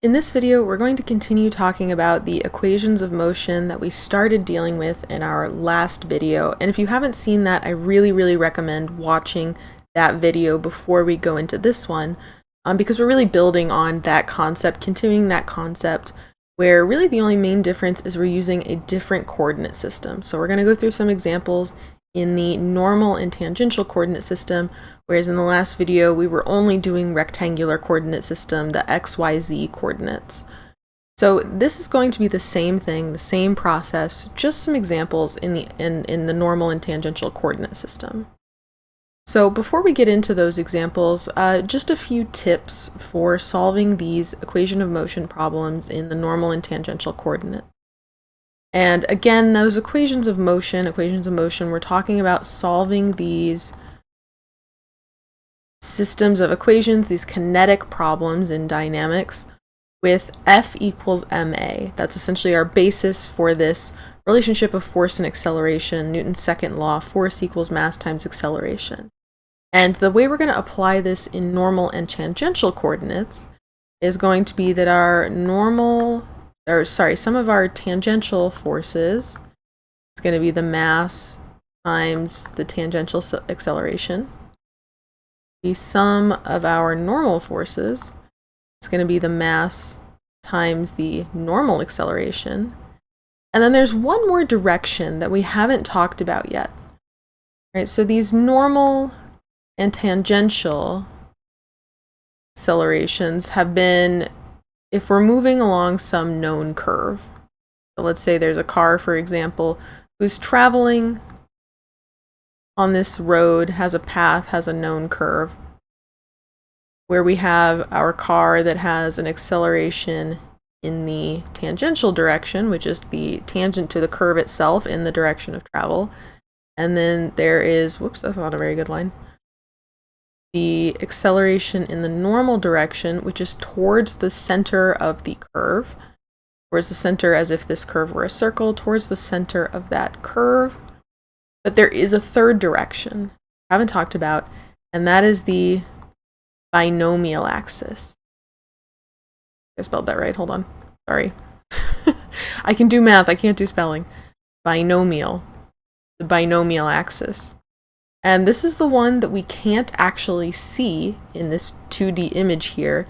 In this video, we're going to continue talking about the equations of motion that we started dealing with in our last video. And if you haven't seen that, I really recommend watching that video before we go into this one, because we're really building on that concept, continuing that concept, where really the only main difference is we're using a different coordinate system. So we're going to go through some examples in the normal and tangential coordinate system, whereas in the last video we were only doing rectangular coordinate system, the XYZ coordinates. So this is going to be the same thing, the same process, just some examples in the normal and tangential coordinate system. So before we get into those examples, just a few tips for solving these equation of motion problems in the normal and tangential coordinates. And again, those equations of motion, we're talking about solving these systems of equations, these kinetic problems in dynamics with F equals ma. That's essentially our basis for this relationship of force and acceleration, Newton's second law, force equals mass times acceleration. And the way we're going to apply this in normal and tangential coordinates is going to be that some of our tangential forces is going to be the mass times the tangential acceleration. The sum of our normal forces is going to be the mass times the normal acceleration. And then there's one more direction that we haven't talked about yet. Right, so these normal and tangential accelerations have been, if we're moving along some known curve. So let's say there's a car, for example, who's traveling on this road, has a path, has a known curve, where we have our car that has an acceleration in the tangential direction, which is the tangent to the curve itself in the direction of travel. And then there is, whoops, that's not a very good line, the acceleration in the normal direction, which is towards the center of the curve, towards the center as if this curve were a circle, towards the center of that curve. But there is a third direction I haven't talked about, and that is the binomial axis. I spelled that right, hold on, sorry. I can do math, I can't do spelling. Binomial, the binomial axis. And this is the one that we can't actually see in this 2D image here.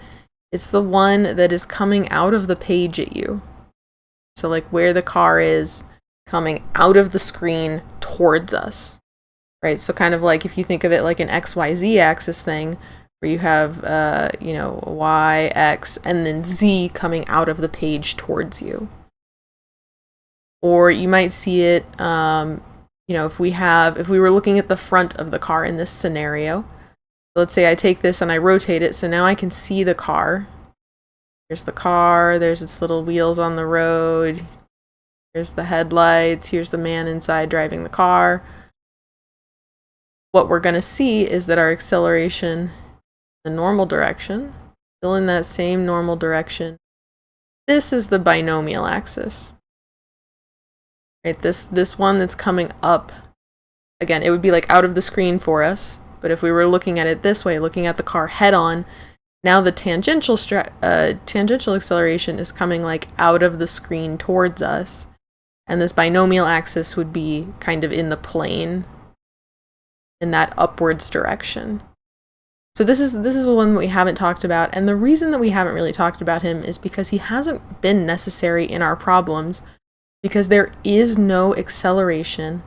It's the one that is coming out of the page at you. So like where the car is coming out of the screen towards us, right? So kind of like if you think of it like an XYZ axis thing, where you have, Y, X, and then Z coming out of the page towards you. Or you might see it, if we were looking at the front of the car in this scenario, let's say I take this and I rotate it, so now I can see the car. Here's the car, there's its little wheels on the road, here's the headlights, here's the man inside driving the car. What we're going to see is that our acceleration in the normal direction, still in that same normal direction, this is the binomial axis. Right, this one that's coming up, again, it would be like out of the screen for us, but if we were looking at it this way, looking at the car head on, now the tangential acceleration is coming like out of the screen towards us, and this binomial axis would be kind of in the plane in that upwards direction. So this is the one that we haven't talked about, and the reason that we haven't really talked about him is because he hasn't been necessary in our problems, because there is no acceleration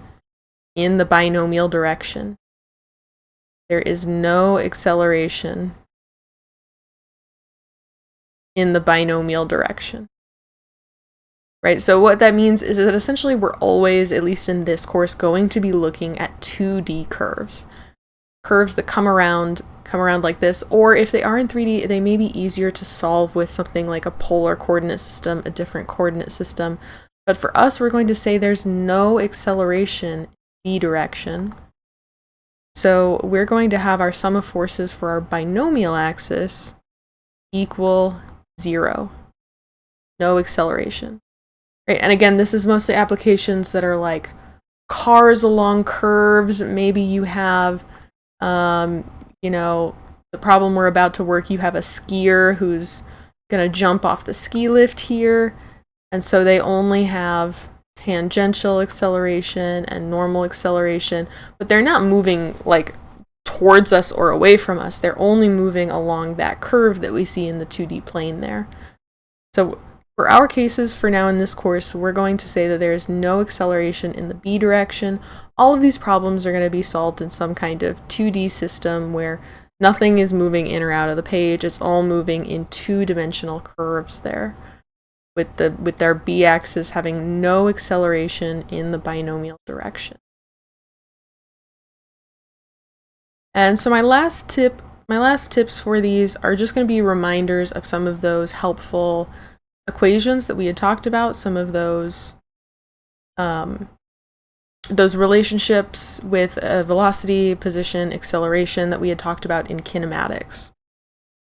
in the binomial direction. There is no acceleration in the binomial direction. Right, so what that means is that essentially we're always, at least in this course, going to be looking at 2D curves. Curves that come around like this, or if they are in 3D, they may be easier to solve with something like a polar coordinate system, a different coordinate system. But for us, we're going to say there's no acceleration in B direction. So we're going to have our sum of forces for our binomial axis equal 0. No acceleration. Right? And again, this is mostly applications that are like cars along curves. Maybe you have, the problem we're about to work, you have a skier who's gonna jump off the ski lift here, and so they only have tangential acceleration and normal acceleration, but they're not moving like towards us or away from us. They're only moving along that curve that we see in the 2D plane there. So for our cases, for now in this course, we're going to say that there is no acceleration in the b direction. All of these problems are going to be solved in some kind of 2D system where nothing is moving in or out of the page. It's all moving in two-dimensional curves there, with their b-axis having no acceleration in the binomial direction. And so my last tips for these are just going to be reminders of some of those helpful equations that we had talked about, some of those relationships with velocity, position, acceleration that we had talked about in kinematics.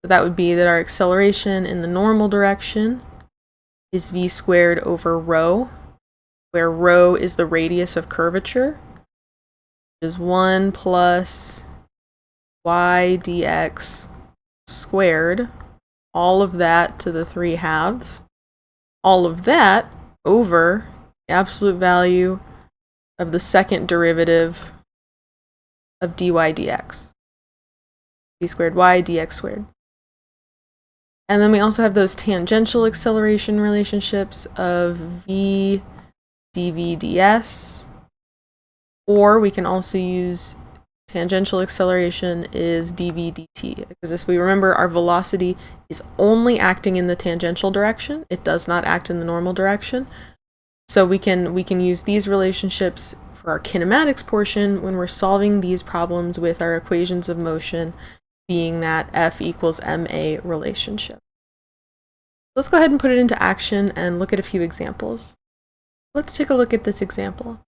So that would be that our acceleration in the normal direction is v squared over rho, where rho is the radius of curvature, which is 1 plus y dx squared, all of that to the 3/2, all of that over the absolute value of the second derivative of dy dx, v squared y dx squared. And then we also have those tangential acceleration relationships of v dv ds, or we can also use tangential acceleration is dv dt, because if we remember, our velocity is only acting in the tangential direction. It does not act in the normal direction. So we can use these relationships for our kinematics portion when we're solving these problems with our equations of motion being that F equals ma relationship. Let's go ahead and put it into action and look at a few examples. Let's take a look at this example.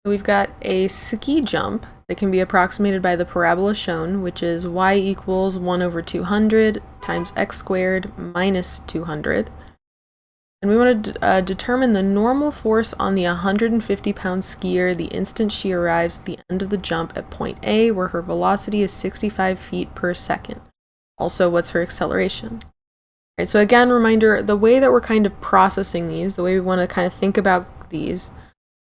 So we've got a ski jump that can be approximated by the parabola shown, which is y equals 1 over 200 times x squared minus 200. And we want to determine the normal force on the 150-pound skier the instant she arrives at the end of the jump at point A, where her velocity is 65 feet per second. Also, what's her acceleration? All right, so again, reminder, the way that we're kind of processing these, the way we want to kind of think about these,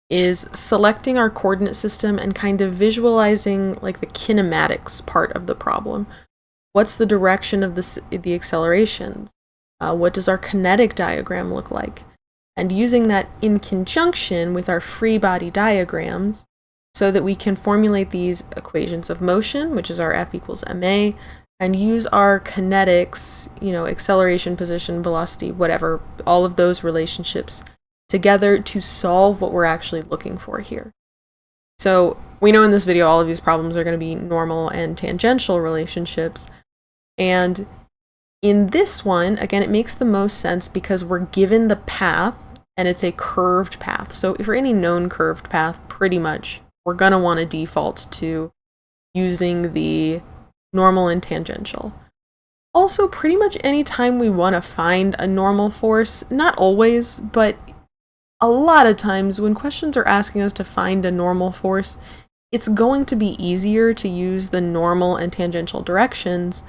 is selecting our coordinate system and kind of visualizing like the kinematics part of the problem. What's the direction of the accelerations? What does our kinetic diagram look like? And using that in conjunction with our free body diagrams so that we can formulate these equations of motion, which is our F equals ma, and use our kinetics, acceleration, position, velocity, whatever, all of those relationships together to solve what we're actually looking for here. So we know in this video all of these problems are going to be normal and tangential relationships, and in this one, again, it makes the most sense because we're given the path and it's a curved path. So for any known curved path, pretty much we're going to want to default to using the normal and tangential. Also, pretty much any time we want to find a normal force, not always, but a lot of times when questions are asking us to find a normal force, it's going to be easier to use the normal and tangential directions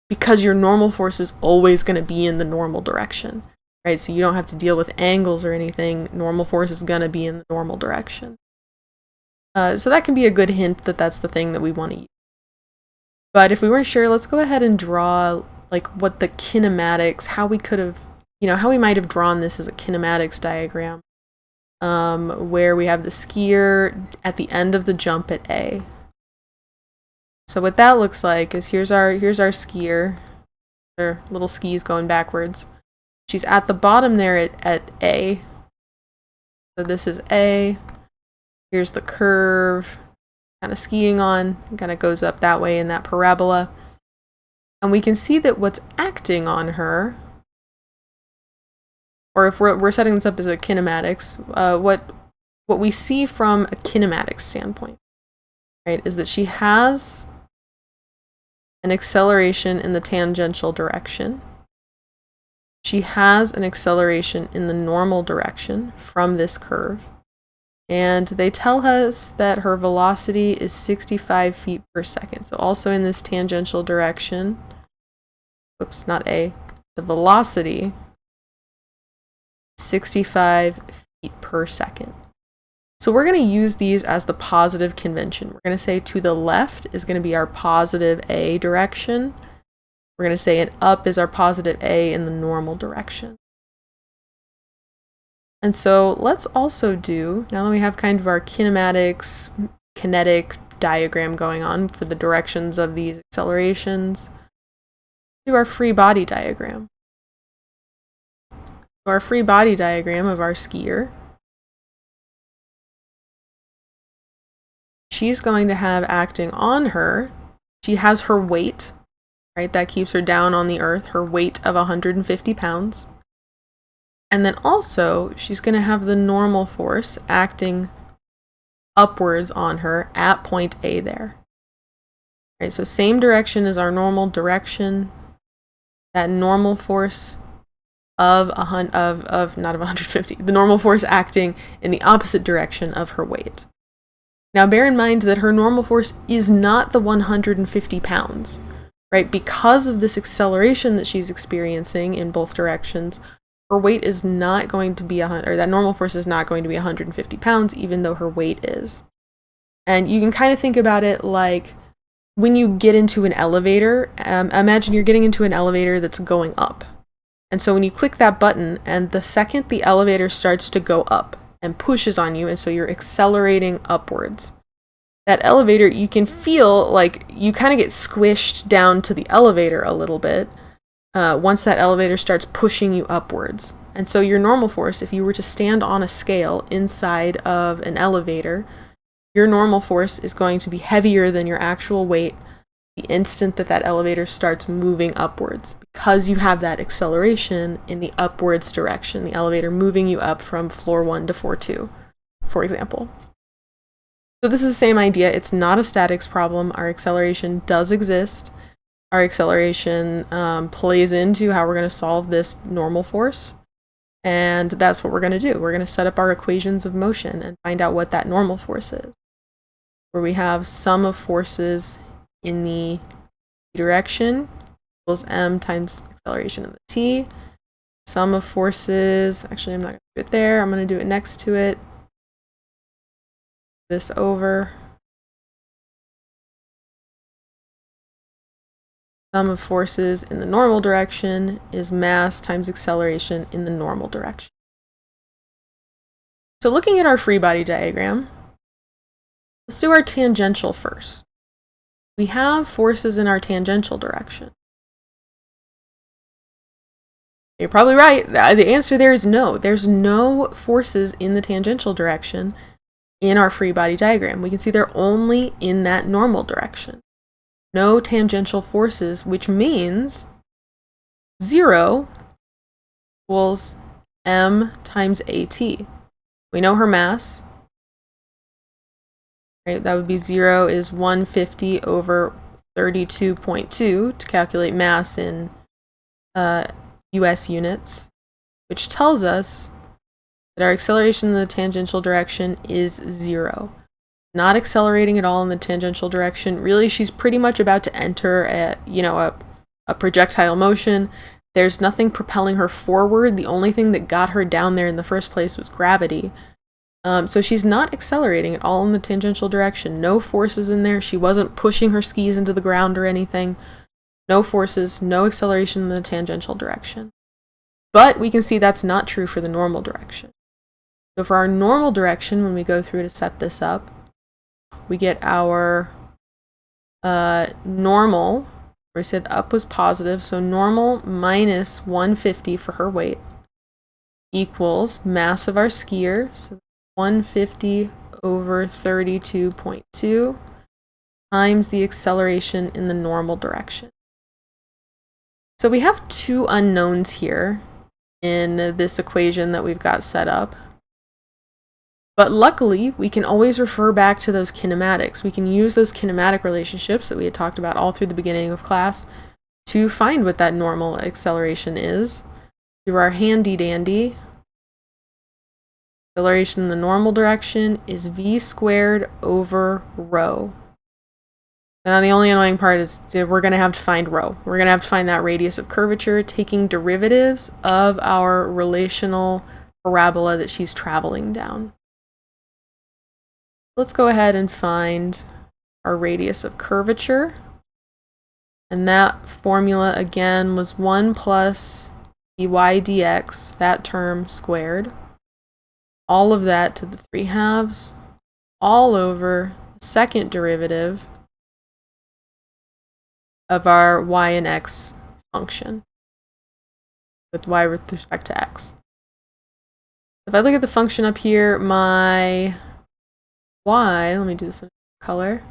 because your normal force is always going to be in the normal direction, right? So you don't have to deal with angles or anything. Normal force is going to be in the normal direction. So that can be a good hint that that's the thing that we want to use. But if we weren't sure, let's go ahead and draw like what the kinematics, how we could have, how we might have drawn this as a kinematics diagram, where we have the skier at the end of the jump at A. So what that looks like is here's our skier, her little skis going backwards. She's at the bottom there at A. So this is A. Here's the curve, kind of skiing on, kind of goes up that way in that parabola. And we can see that what's acting on her, or if we're setting this up as a kinematics, what we see from a kinematics standpoint, right, is that she has an acceleration in the tangential direction. She has an acceleration in the normal direction from this curve. And they tell us that her velocity is 65 feet per second. So also in this tangential direction, oops, not A, the velocity 65 feet per second. So we're going to use these as the positive convention. We're going to say to the left is going to be our positive A direction. We're going to say an up is our positive A in the normal direction. And so let's also do, now that we have kind of our kinematics, kinetic diagram going on for the directions of these accelerations, do our free body diagram. So our free body diagram of our skier, she's going to have acting on her, she has her weight, right? That keeps her down on the earth, her weight of 150 pounds. And then also, she's going to have the normal force acting upwards on her at point A there. Right, so same direction as our normal direction. That normal force of not of 150, the normal force acting in the opposite direction of her weight. Now bear in mind that her normal force is not the 150 pounds, right? Because of this acceleration that she's experiencing in both directions, her weight is not going to be that normal force is not going to be 150 pounds, even though her weight is. And you can kind of think about it like when you get into an elevator, imagine you're getting into an elevator that's going up. And so when you click that button, and the second the elevator starts to go up and pushes on you, and so you're accelerating upwards, that elevator, you can feel like you kind of get squished down to the elevator a little bit once that elevator starts pushing you upwards. And so your normal force, if you were to stand on a scale inside of an elevator, your normal force is going to be heavier than your actual weight the instant that that elevator starts moving upwards, because you have that acceleration in the upwards direction, the elevator moving you up from floor 1 to floor 2, for example. So this is the same idea. It's not a statics problem. Our acceleration does exist. Our acceleration plays into how we're going to solve this normal force. And that's what we're going to do. We're going to set up our equations of motion and find out what that normal force is, where we have sum of forces in the direction equals m times acceleration in the t. Sum of forces, actually I'm not going to do it there, I'm going to do it next to it. This over. Sum of forces in the normal direction is mass times acceleration in the normal direction. So looking at our free body diagram, let's do our tangential first. We have forces in our tangential direction. You're probably right. The answer there is no. There's no forces in the tangential direction in our free body diagram. We can see they're only in that normal direction. No tangential forces, which means 0 equals m times at. We know her mass. Right, that would be 0 is 150 over 32.2 to calculate mass in US units, which tells us that our acceleration in the tangential direction is 0. Not accelerating at all in the tangential direction. Really, she's pretty much about to enter a projectile motion. There's nothing propelling her forward. The only thing that got her down there in the first place was gravity. So she's not accelerating at all in the tangential direction. No forces in there. She wasn't pushing her skis into the ground or anything. No forces, no acceleration in the tangential direction. But we can see that's not true for the normal direction. So for our normal direction, when we go through to set this up, we get our normal, where we said up was positive, so normal minus 150 for her weight equals mass of our skier, so 150 over 32.2 times the acceleration in the normal direction. So we have two unknowns here in this equation that we've got set up. But luckily, we can always refer back to those kinematics. We can use those kinematic relationships that we had talked about all through the beginning of class to find what that normal acceleration is. Through our handy dandy, acceleration in the normal direction is v squared over rho. Now the only annoying part is we're going to have to find rho. We're going to have to find that radius of curvature, taking derivatives of our relational parabola that she's traveling down. Let's go ahead and find our radius of curvature. And that formula again was 1 plus dy dx, that term squared. All of that to the 3/2, all over the second derivative of our y and x function, with y with respect to x. If I look at the function up here, my y, let me do this in color,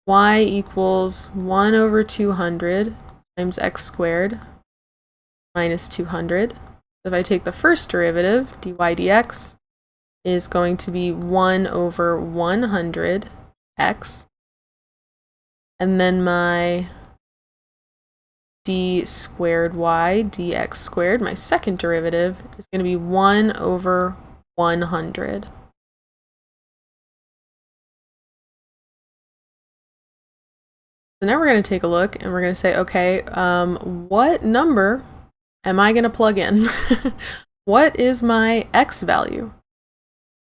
y equals 1 over 200 times x squared minus 200. If I take the first derivative, dy dx is going to be 1 over 100 x. And then my d squared y dx squared, my second derivative, is going to be 1 over 100. So now we're going to take a look and we're going to say, okay, what number am I going to plug in? What is my x value?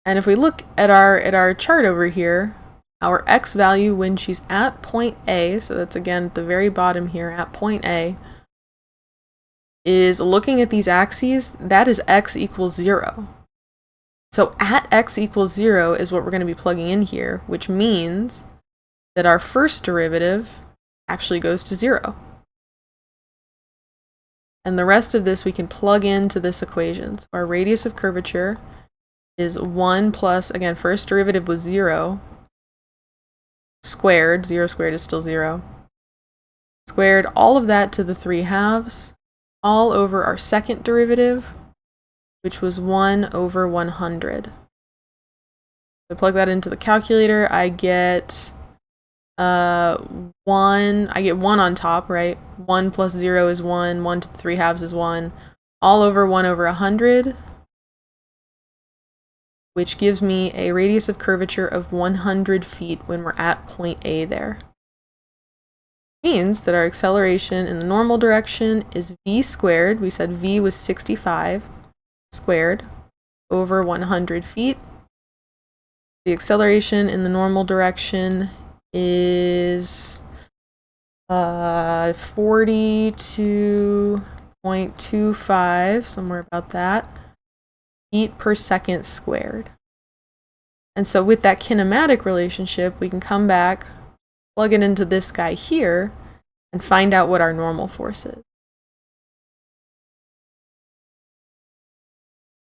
And if we look at our chart over here, our x value when she's at point A, so that's again at the very bottom here at point A, is looking at these axes, that is x equals 0. So at x equals 0 is what we're going to be plugging in here, which means that our first derivative actually goes to 0. And the rest of this we can plug into this equation. So our radius of curvature is 1 plus, again, first derivative was 0, squared, 0 squared is still 0, squared all of that to the 3/2, all over our second derivative, which was 1 over 100. If I plug that into the calculator, I get 1 on top, right? 1 plus 0 is 1, 1 to the 3/2 is 1, all over 1 over 100, which gives me a radius of curvature of 100 feet when we're at point A there. Means that our acceleration in the normal direction is v squared, we said v was 65, squared, over 100 feet. The acceleration in the normal direction is 42.25, somewhere about that, feet per second squared. And so with that kinematic relationship, we can come back, plug it into this guy here, and find out what our normal force is.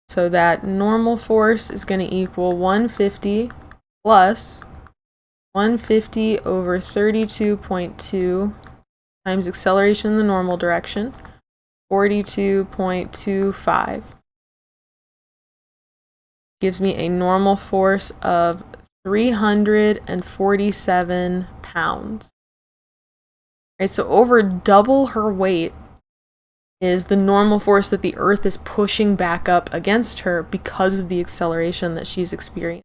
So that normal force is going to equal 150 plus 150 over 32.2 times acceleration in the normal direction, 42.25. Gives me a normal force of 347 pounds. Right, so over double her weight is the normal force that the Earth is pushing back up against her because of the acceleration that she's experiencing.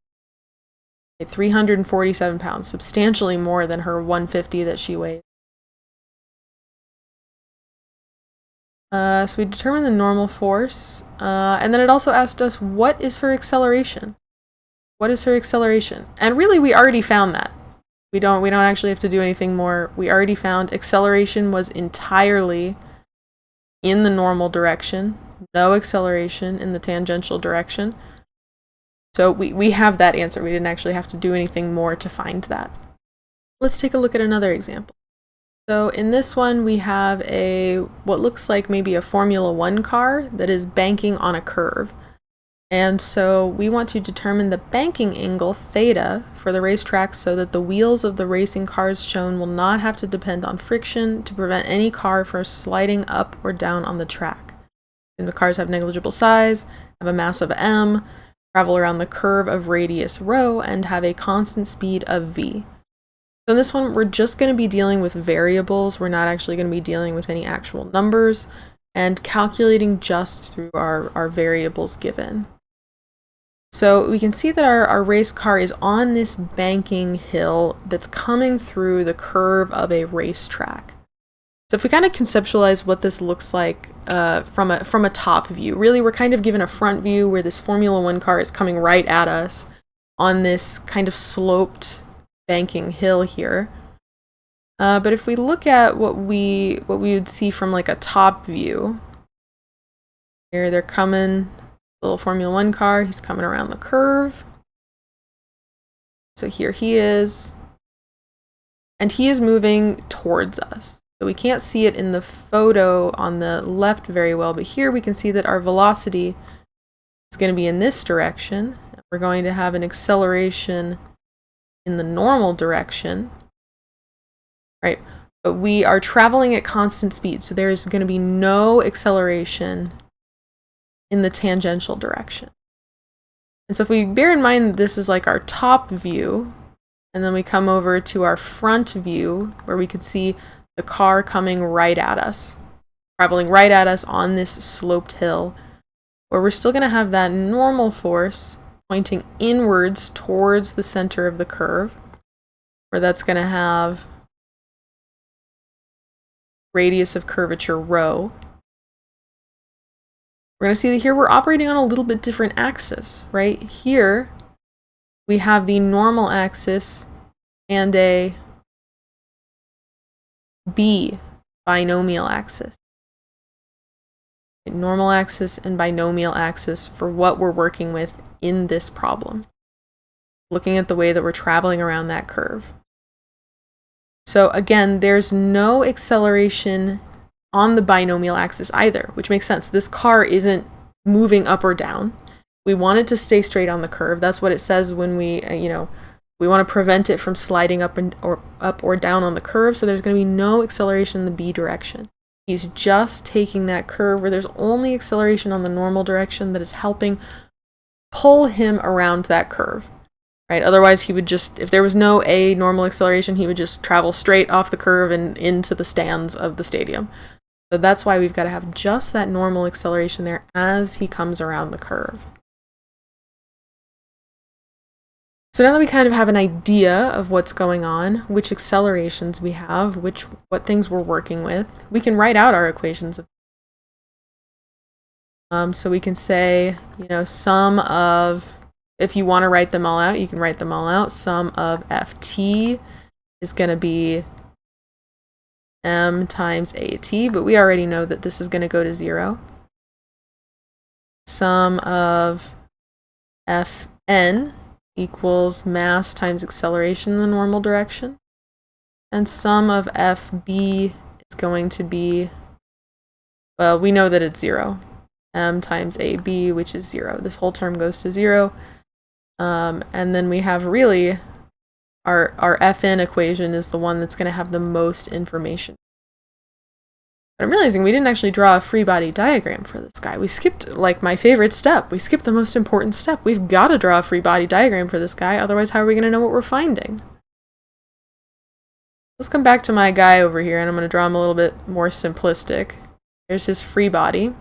347 pounds, substantially more than her 150 that she weighs. So we determined the normal force, and then it also asked us, what is her acceleration? What is her acceleration? And really, we already found that. We don't actually have to do anything more. We already found acceleration was entirely in the normal direction, no acceleration in the tangential direction. So we have that answer. We didn't actually have to do anything more to find that. Let's take a look at another example. So in this one, we have what looks like maybe a Formula 1 car that is banking on a curve. And so we want to determine the banking angle theta for the racetrack so that the wheels of the racing cars shown will not have to depend on friction to prevent any car from sliding up or down on the track. And the cars have negligible size, have a mass of m, travel around the curve of radius rho, and have a constant speed of v. So in this one, we're just going to be dealing with variables. We're not actually going to be dealing with any actual numbers and calculating just through our variables given. So we can see that our race car is on this banking hill that's coming through the curve of a racetrack. So if we kind of conceptualize what this looks like from a top view, really we're kind of given a front view where this Formula One car is coming right at us on this kind of sloped banking hill here. But if we look at what we would see from like a top view, here they're coming, little Formula One car, he's coming around the curve. So here he is, and he is moving towards us. So we can't see it in the photo on the left very well, but here we can see that our velocity is going to be in this direction. We're going to have an acceleration in the normal direction, right? But we are traveling at constant speed, so there's going to be no acceleration in the tangential direction. And so if we bear in mind that this is like our top view, and then we come over to our front view where we could see the car coming right at us, traveling right at us on this sloped hill, where we're still going to have that normal force pointing inwards towards the center of the curve, where that's going to have radius of curvature rho. We're going to see that here we're operating on a little bit different axis, right? Here we have the normal axis and a B binomial axis. Normal axis and binomial axis for what we're working with in this problem, looking at the way that we're traveling around that curve. So again, there's no acceleration on the binomial axis either, which makes sense. This car isn't moving up or down. We want it to stay straight on the curve. That's what it says when we, we want to prevent it from sliding up or down on the curve. So there's going to be no acceleration in the B direction. He's just taking that curve where there's only acceleration on the normal direction that is helping pull him around that curve, right? Otherwise, he would just, if there was no A normal acceleration, he would just travel straight off the curve and into the stands of the stadium. So that's why we've got to have just that normal acceleration there as he comes around the curve. So now that we kind of have an idea of what's going on, which accelerations we have, what things we're working with, we can write out our equations. So we can say, sum of, if you want to write them all out, you can write them all out. Sum of ft is going to be m times at, but we already know that this is going to go to 0. Sum of fn equals mass times acceleration in the normal direction. And sum of fb is going to be, well, we know that it's 0. M times ab, which is 0. This whole term goes to 0. And then we have really our fn equation is the one that's going to have the most information. But I'm realizing we didn't actually draw a free body diagram for this guy. We skipped, like, my favorite step. We skipped the most important step. We've got to draw a free body diagram for this guy, otherwise how are we going to know what we're finding? Let's come back to my guy over here, and I'm going to draw him a little bit more simplistic. Here's his free body.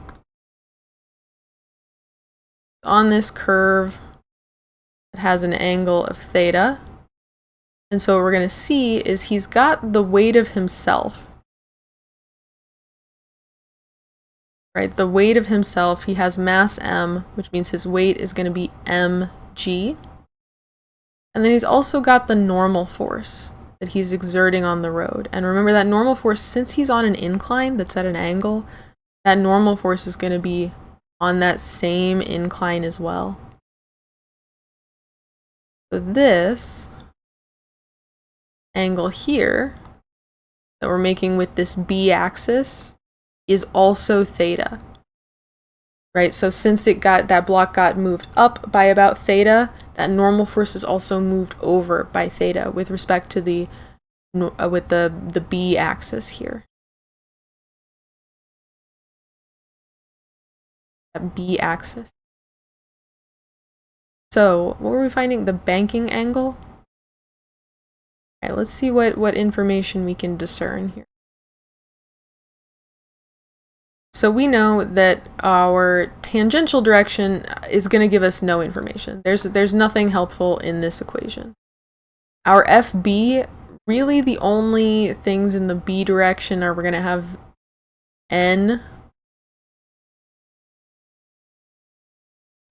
On this curve, it has an angle of theta. And so what we're going to see is he's got the weight of himself. Right, the weight of himself, he has mass m, which means his weight is going to be mg. And then he's also got the normal force that he's exerting on the road. And remember that normal force, since he's on an incline that's at an angle, that normal force is going to be on that same incline as well. So this angle here that we're making with this b axis is also theta, right? So since that block got moved up by about theta, that normal force is also moved over by theta with respect to the b axis here. That b axis. So what were we finding? The banking angle. All right, let's see what information we can discern here. So we know that our tangential direction is going to give us no information. There's nothing helpful in this equation. Our FB, really the only things in the B direction are we're going to have N,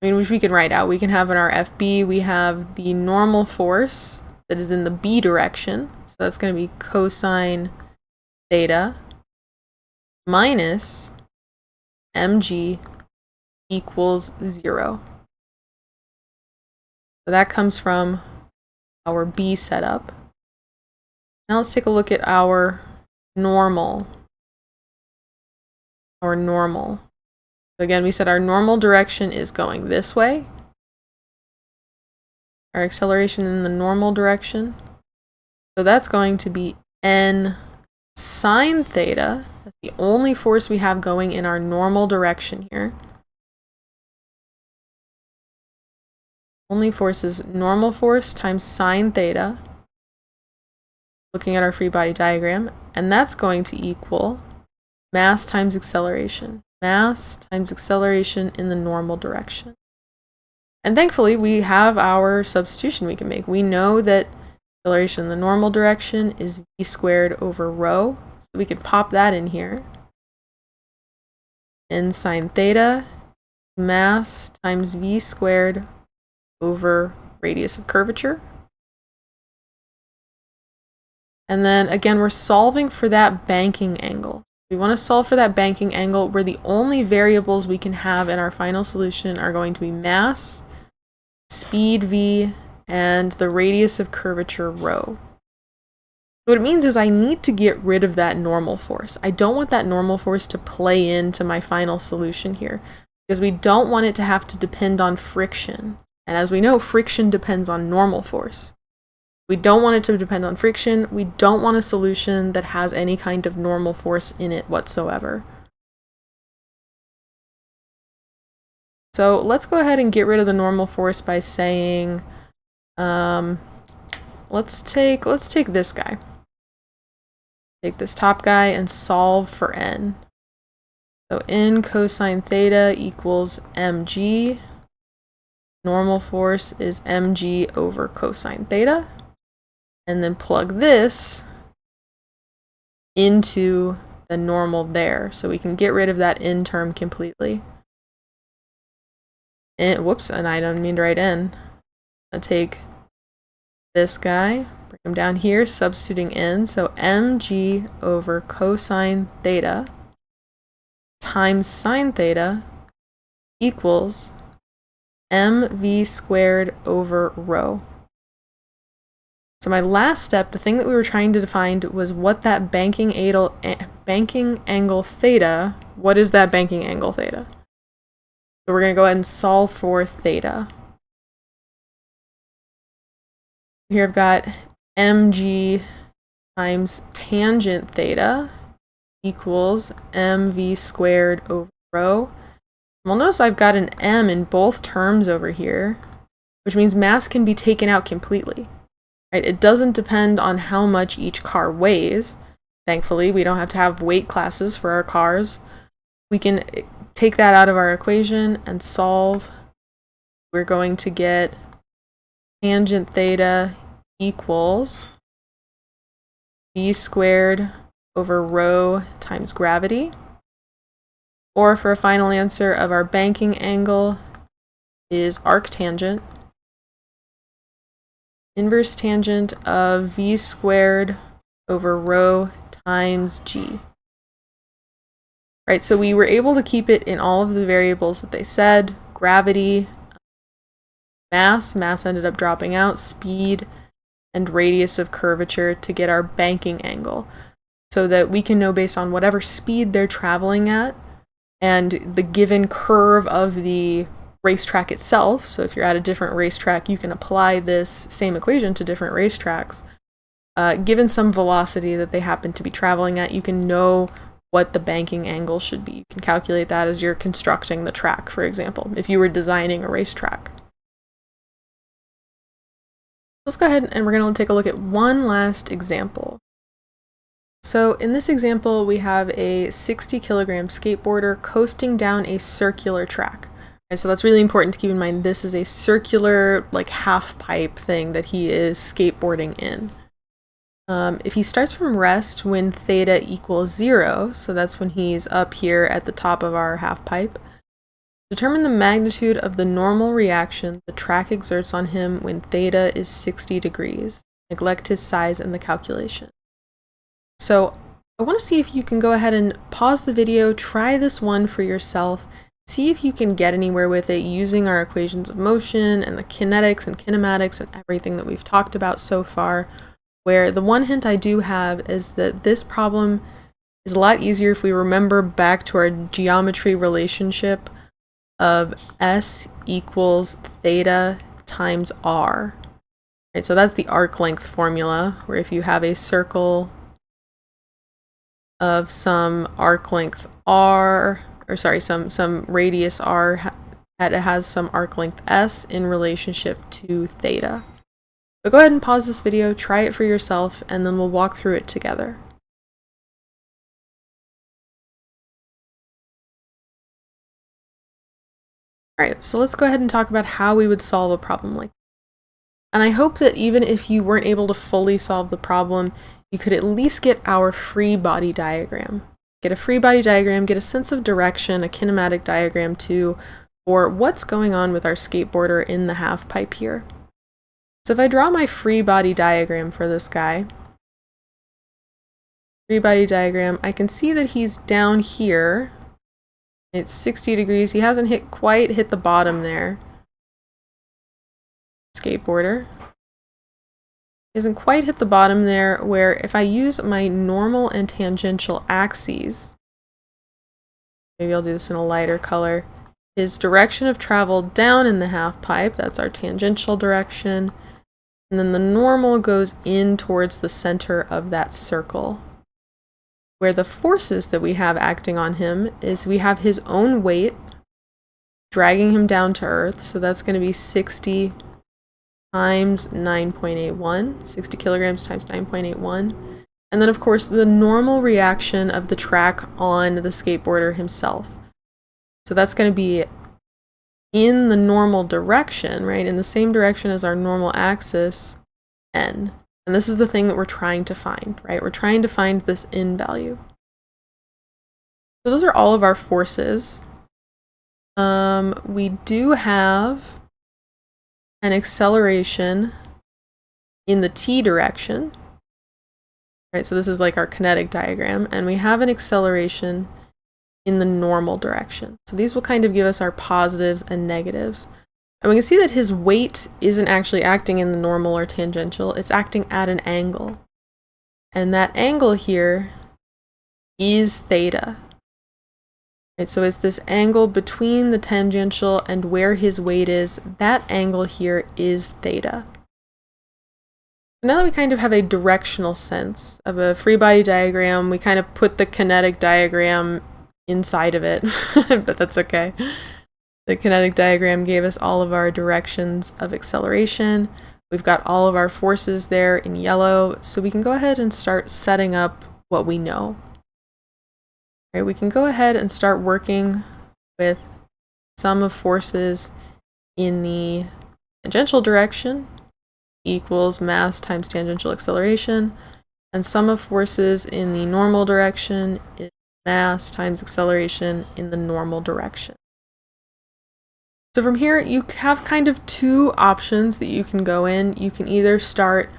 which we can write out. We can have in our FB, we have the normal force that is in the B direction. So that's going to be cosine theta minus mg equals 0. So that comes from our B setup. Now let's take a look at our normal. So again, we said our normal direction is going this way. Our acceleration in the normal direction. So that's going to be n sine theta. That's the only force we have going in our normal direction here. Only force is normal force times sine theta. Looking at our free body diagram. And that's going to equal mass times acceleration. Mass times acceleration in the normal direction. And thankfully, we have our substitution we can make. We know that acceleration in the normal direction is v squared over rho. So we can pop that in here. N sine theta, mass times v squared over radius of curvature. And then again, we're solving for that banking angle. We want to solve for that banking angle where the only variables we can have in our final solution are going to be mass, speed v, and the radius of curvature rho. What it means is I need to get rid of that normal force. I don't want that normal force to play into my final solution here because we don't want it to have to depend on friction. And as we know, friction depends on normal force. We don't want it to depend on friction. We don't want a solution that has any kind of normal force in it whatsoever. So let's go ahead and get rid of the normal force by saying, let's take this guy. Take this top guy and solve for n. So n cosine theta equals mg. Normal force is mg over cosine theta. And then plug this into the normal there. So we can get rid of that n term completely. And, whoops, and I don't mean to write n. I'll take this guy, bring him down here, substituting n. So mg over cosine theta times sine theta equals mv squared over rho. So my last step, the thing that we were trying to find was what that banking angle theta, what is that banking angle theta? So we're going to go ahead and solve for theta. Here I've got mg times tangent theta equals mv squared over rho. Well, notice I've got an m in both terms over here, which means mass can be taken out completely. Right? It doesn't depend on how much each car weighs. Thankfully, we don't have to have weight classes for our cars. We can take that out of our equation and solve. We're going to get tangent theta equals v squared over rho times gravity. Or for a final answer of our banking angle is arctangent. Inverse tangent of v squared over rho times g. Right, so we were able to keep it in all of the variables that they said. Gravity, mass ended up dropping out, speed, and radius of curvature to get our banking angle. So that we can know based on whatever speed they're traveling at and the given curve of the racetrack itself. So if you're at a different racetrack, you can apply this same equation to different racetracks. Given some velocity that they happen to be traveling at, you can know what the banking angle should be. You can calculate that as you're constructing the track, for example, if you were designing a racetrack. Let's go ahead and we're going to take a look at one last example. So in this example, we have a 60 kilogram skateboarder coasting down a circular track. And so that's really important to keep in mind. This is a circular, like half pipe thing that he is skateboarding in. If he starts from rest when theta equals 0, so that's when he's up here at the top of our half pipe, determine the magnitude of the normal reaction the track exerts on him when theta is 60 degrees. Neglect his size in the calculation. So I want to see if you can go ahead and pause the video, try this one for yourself, see if you can get anywhere with it using our equations of motion and the kinetics and kinematics and everything that we've talked about so far, where the one hint I do have is that this problem is a lot easier if we remember back to our geometry relationship of S equals theta times R. Right, so that's the arc length formula, where if you have a circle of some arc length R, or sorry, some radius R, that it has some arc length S in relationship to theta. So go ahead and pause this video, try it for yourself, and then we'll walk through it together. Alright, so let's go ahead and talk about how we would solve a problem like that. And I hope that even if you weren't able to fully solve the problem, you could at least get our free body diagram. Get a free body diagram, get a sense of direction, a kinematic diagram too, for what's going on with our skateboarder in the half pipe here. So if I draw my free body diagram for this guy, free body diagram, I can see that he's down here. It's 60 degrees. He hasn't quite hit the bottom there. Skateboarder. He hasn't quite hit the bottom there, where if I use my normal and tangential axes, maybe I'll do this in a lighter color, his direction of travel down in the half pipe, that's our tangential direction, and then the normal goes in towards the center of that circle. Where the forces that we have acting on him is we have his own weight dragging him down to earth, so that's going to be 60 times 9.81, 60 kilograms times 9.81. And then of course the normal reaction of the track on the skateboarder himself. So that's going to be in the normal direction, right? In the same direction as our normal axis, n. And this is the thing that we're trying to find, right? We're trying to find this n value. So those are all of our forces. We do have an acceleration in the t direction, right? So this is like our kinetic diagram, and we have an acceleration in the normal direction. So these will kind of give us our positives and negatives. And we can see that his weight isn't actually acting in the normal or tangential, it's acting at an angle. And that angle here is theta. Right, so it's this angle between the tangential and where his weight is. That angle here is theta. Now that we kind of have a directional sense of a free body diagram, we kind of put the kinetic diagram inside of it, but that's okay. The kinetic diagram gave us all of our directions of acceleration. We've got all of our forces there in yellow, so we can go ahead and start setting up what we know. Right, we can go ahead and start working with sum of forces in the tangential direction equals mass times tangential acceleration, and sum of forces in the normal direction is mass times acceleration in the normal direction. So from here, you have kind of two options that you can go in. You can either start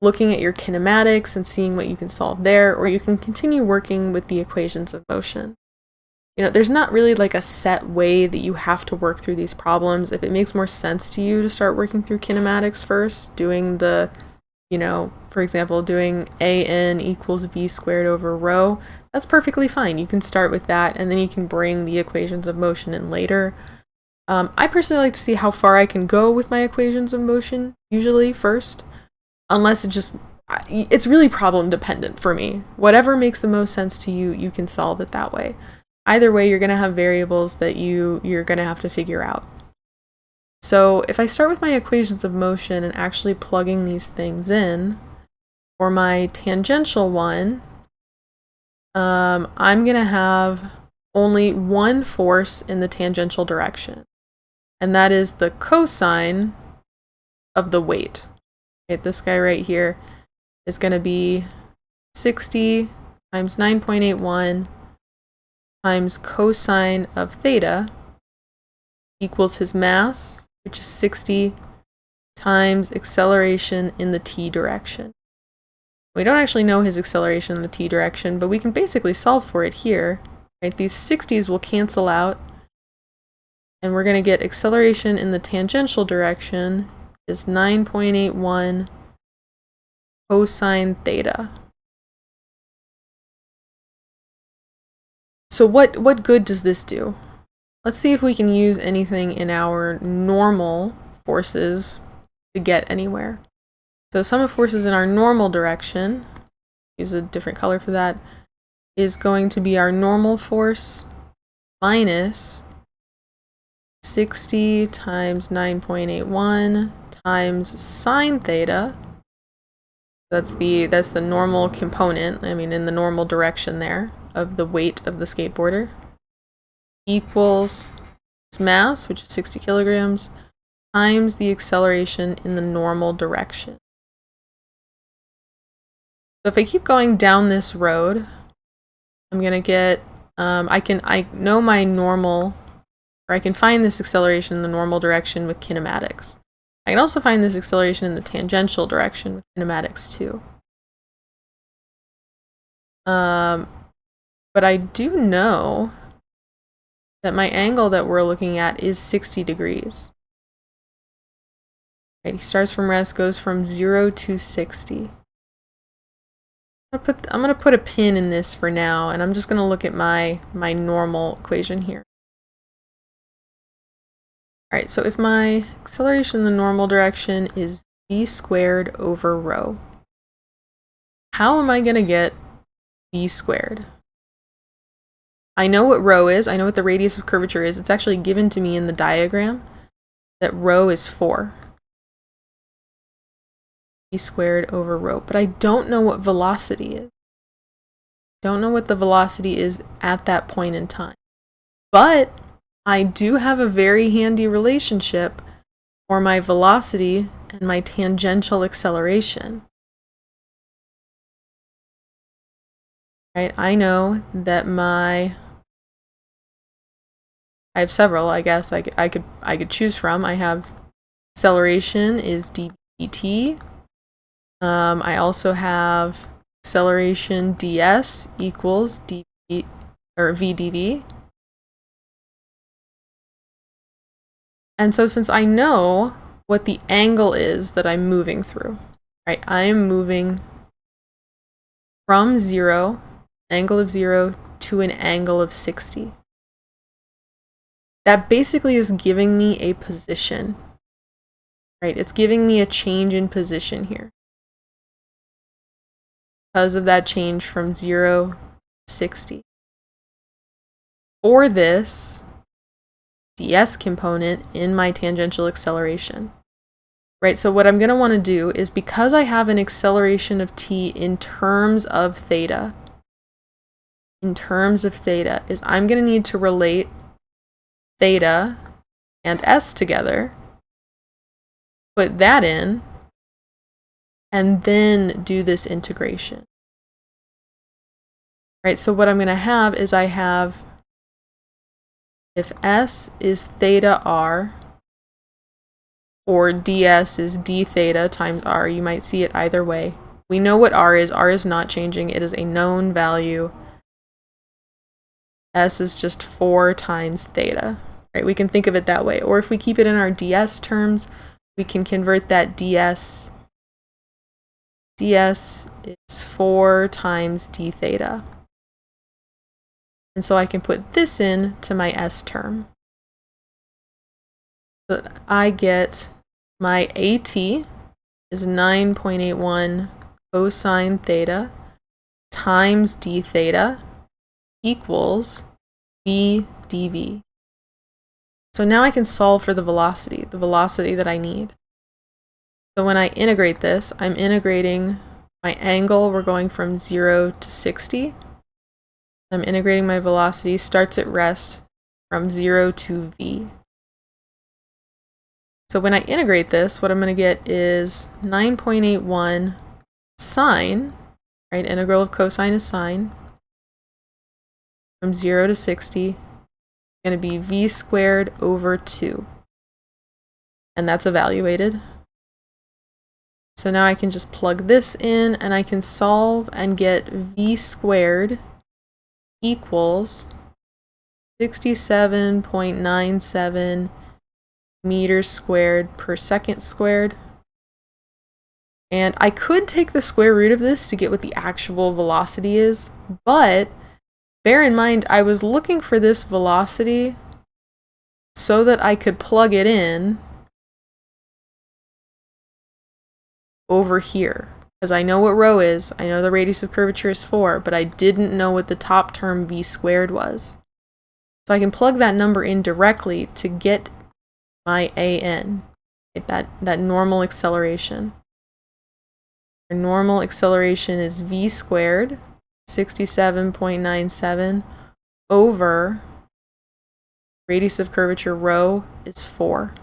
looking at your kinematics and seeing what you can solve there, or you can continue working with the equations of motion. You know, there's not really like a set way that you have to work through these problems. If it makes more sense to you to start working through kinematics first, doing the, you know, for example, doing an equals v squared over rho, that's perfectly fine. You can start with that, and then you can bring the equations of motion in later. I personally like to see how far I can go with my equations of motion, usually first, unless it's really problem dependent for me. Whatever makes the most sense to you, you can solve it that way. Either way, you're going to have variables that you're going to have to figure out. So if I start with my equations of motion and actually plugging these things in, for my tangential one, I'm going to have only one force in the tangential direction, and that is the cosine of the weight. Okay, this guy right here is going to be 60 times 9.81 times cosine of theta equals his mass, which is 60 times acceleration in the t direction. We don't actually know his acceleration in the t direction, but we can basically solve for it here. Right? These 60s will cancel out, and we're going to get acceleration in the tangential direction is 9.81 cosine theta. So what good does this do? Let's see if we can use anything in our normal forces to get anywhere. So sum of forces in our normal direction, use a different color for that, is going to be our normal force minus 60 times 9.81 times sine theta. That's the normal component, I mean in the normal direction there, of the weight of the skateboarder, equals its mass, which is 60 kilograms, times the acceleration in the normal direction. So if I keep going down this road, I'm going to get, I know my normal, or I can find this acceleration in the normal direction with kinematics. I can also find this acceleration in the tangential direction with kinematics too. But I do know that my angle that we're looking at is 60 degrees. Right, he starts from rest, goes from 0 to 60. I'm going to put a pin in this for now, and I'm just going to look at my normal equation here. Alright, so if my acceleration in the normal direction is v squared over rho, how am I going to get v squared? I know what rho is, I know what the radius of curvature is. It's actually given to me in the diagram that rho is 4. V squared over rho, but I don't know what velocity is. Don't know what the velocity is at that point in time. But I do have a very handy relationship for my velocity and my tangential acceleration. Right? I know that I have several, I guess I could choose from. I have acceleration is dv/dt. I also have acceleration ds equals dv or v dv. And so since I know what the angle is that I'm moving through, right? I am moving from 0, angle of 0, to an angle of 60. That basically is giving me a position, right? It's giving me a change in position here because of that change from 0 to 60. For this ds component in my tangential acceleration, right? So what I'm going to want to do is, because I have an acceleration of t in terms of theta, is I'm going to need to relate theta and s together, put that in, and then do this integration. Right, so what I'm going to have is I have, if s is theta r, or ds is d theta times r, you might see it either way. We know what r is. R is not changing. It is a known value. S is just 4 times theta. Right? We can think of it that way. Or if we keep it in our ds terms, we can convert that ds. ds is 4 times d theta. And so I can put this in to my s term. So that I get my AT is 9.81 cosine theta times d theta equals v dv. So now I can solve for the velocity that I need. So when I integrate this, I'm integrating my angle. We're going from 0 to 60. I'm integrating my velocity, starts at rest from 0 to v. So when I integrate this, what I'm going to get is 9.81 sine, right? Integral of cosine is sine, from 0 to 60, going to be v squared over 2. And that's evaluated. So now I can just plug this in and I can solve and get v squared equals 67.97 meters squared per second squared. And I could take the square root of this to get what the actual velocity is, but bear in mind I was looking for this velocity so that I could plug it in over here. Because I know what rho is, I know the radius of curvature is 4, but I didn't know what the top term v squared was. So I can plug that number in directly to get my an, that normal acceleration. Our normal acceleration is v squared, 67.97, over radius of curvature rho is 4.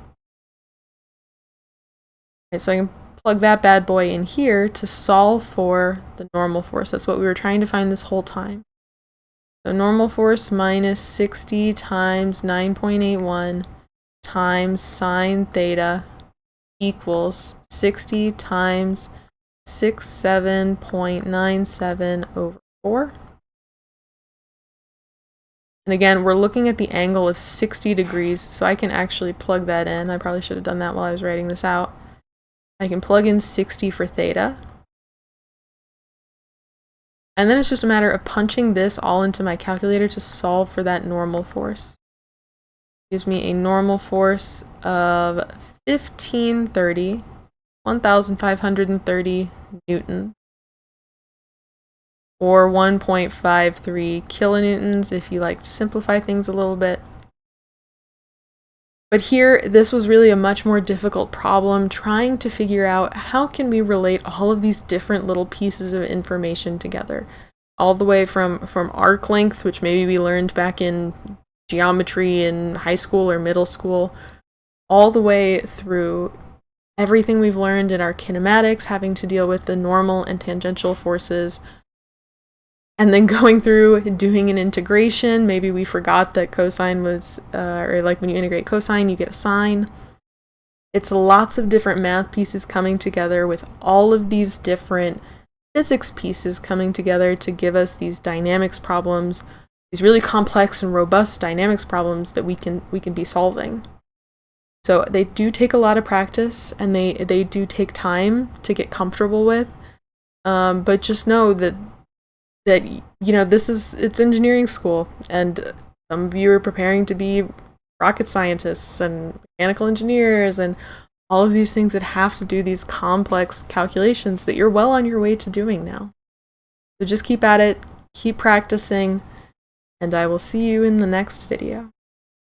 Okay, so I can plug that bad boy in here to solve for the normal force. That's what we were trying to find this whole time. So normal force minus 60 times 9.81 times sine theta equals 60 times 67.97 over 4. And again, we're looking at the angle of 60 degrees, so I can actually plug that in. I probably should have done that while I was writing this out. I can plug in 60 for theta. And then it's just a matter of punching this all into my calculator to solve for that normal force. Gives me a normal force of 1,530 Newton, or 1.53 kilonewtons if you like to simplify things a little bit. But here, this was really a much more difficult problem, trying to figure out how can we relate all of these different little pieces of information together. All the way from arc length, which maybe we learned back in geometry in high school or middle school, all the way through everything we've learned in our kinematics, having to deal with the normal and tangential forces, and then going through doing an integration. Maybe we forgot that cosine was, or like when you integrate cosine, you get a sine. It's lots of different math pieces coming together with all of these different physics pieces coming together to give us these dynamics problems, these really complex and robust dynamics problems that we can be solving. So they do take a lot of practice, and they do take time to get comfortable with. But just know that you know, it's engineering school, and some of you are preparing to be rocket scientists and mechanical engineers and all of these things that have to do these complex calculations that you're well on your way to doing now. So just keep at it, keep practicing, and I will see you in the next video.